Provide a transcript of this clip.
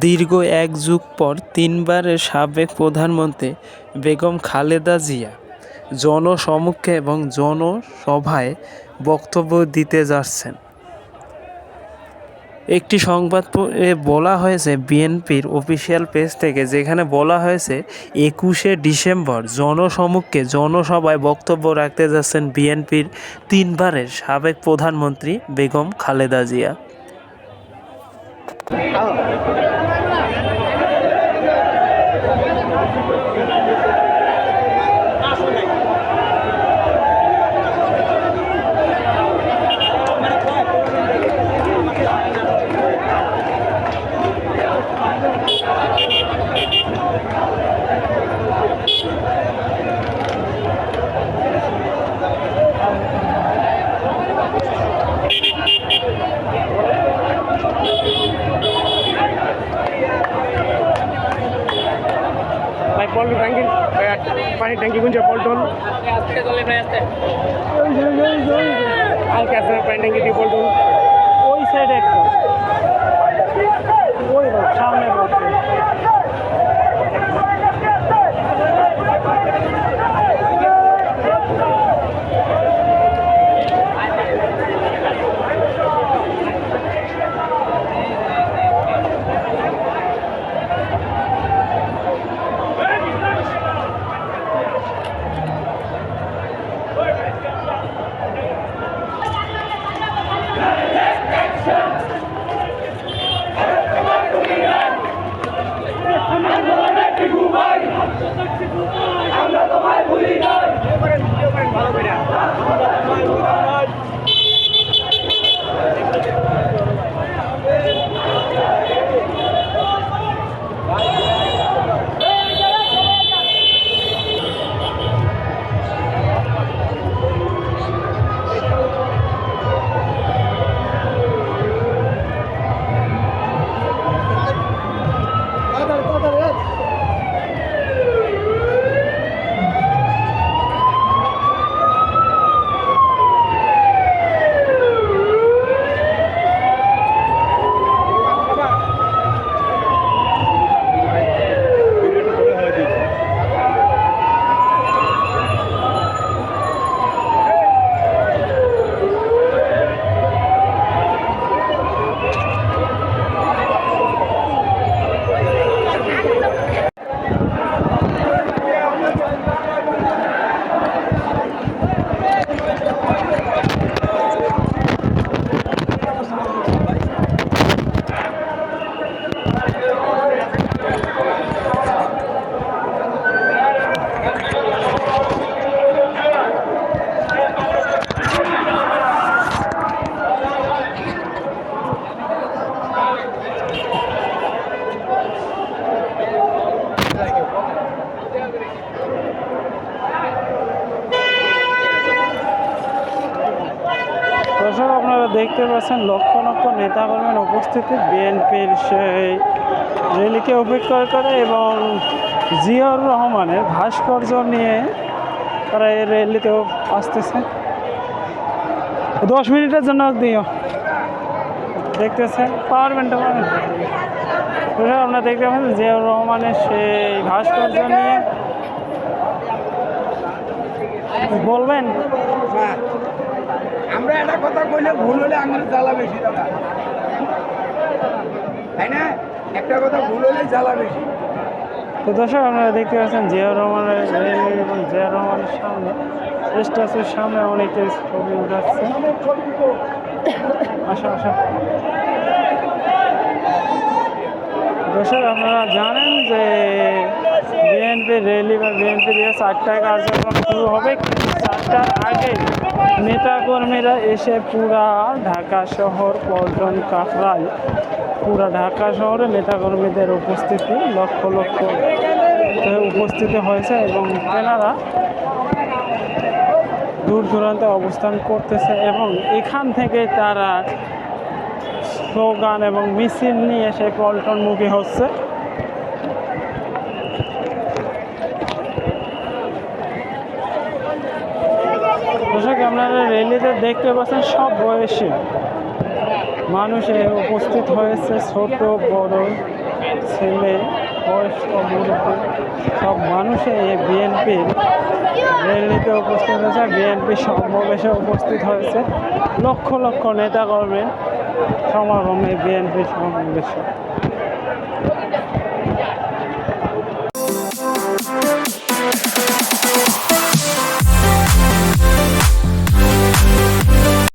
দীর্ঘ এক যুগ পর তিনবারের সাবেক প্রধানমন্ত্রী বেগম খালেদা জিয়া জনসমক্ষে এবং জনসভায় বক্তব্য দিতে যাচ্ছেন। একটি সংবাদে বলা হয়েছে বিএনপির অফিসিয়াল পেজ থেকে, যেখানে বলা হয়েছে ২১শে ডিসেম্বর জনসমক্ষে জনসভায় বক্তব্য রাখতে যাচ্ছেন বিএনপির তিনবারের সাবেক প্রধানমন্ত্রী বেগম খালেদা জিয়া। পানি ট্যাঙ্কি গুঞ্জে পল্টন হালকা আছে পানি ট্যাঙ্কি দিয়ে পল্টন ওই সাইডে একটা ওই সামনে পড়ছে। দর্শক, আপনারা দেখতে পাচ্ছেন লক্ষ লক্ষ নেতাকর্মীর উপস্থিতি বিএনপির সেই র্যালিকে উপেক্ষা করে এবং জিয়াউর রহমানের ভাস্কর্য নিয়ে তারা এই র্যালিতেও আসতেছে। 10 মিনিটের জন্য দিও দেখতেছেন পাওয়ারমেন্টটা পাবেন। আপনারা দেখতে পাচ্ছেন জিয়াউর রহমানের সেই ভাস্কর্য নিয়ে বলবেন। আমরা একটা কথা কইলে ভুল হলে আমার জ্বালা বেশি দাদা, তাই না? একটা কথা ভুল হলে জ্বালা বেশি। তো দর্শক, আপনারা দেখতে পাচ্ছেন জিয়াউর রহমানের র্যালি এবং জিয়াউর রহমানের সামনে স্ট্যাচুর সামনে অনেকের ছবি উঠাচ্ছে। আসা আসা দর্শক, আপনারা জানেন যে বিএনপির র্যালি বা বিএনপির 4টায় কার্যক্রম শুরু হবে, কিন্তু 4টার আগে নেতাকর্মীরা এসে পুরা ঢাকা শহর, পল্টন, কাকরাইল, পুরা ঢাকা শহরে নেতাকর্মীদের উপস্থিতি লক্ষ লক্ষ উপস্থিতি হয়েছে এবং তেনারা দূর দূরান্তে অবস্থান করতেছে এবং এখান থেকে তারা স্লোগান এবং মিছিল নিয়ে এসে পল্টনমুখী হচ্ছে। দর্শক, আপনারা র্যালিতে দেখতে পাচ্ছেন সব বয়সী মানুষ উপস্থিত হয়েছে, ছোট বড় ছেলে, বয়স্ক, মুরব্বী সব মানুষই এই বিএনপির র্যালিতে উপস্থিত হয়েছে, বিএনপির সমাবেশে উপস্থিত হয়েছে। লক্ষ লক্ষ নেতাকর্মীর সমাগমে বিএনপির সমাবেশে।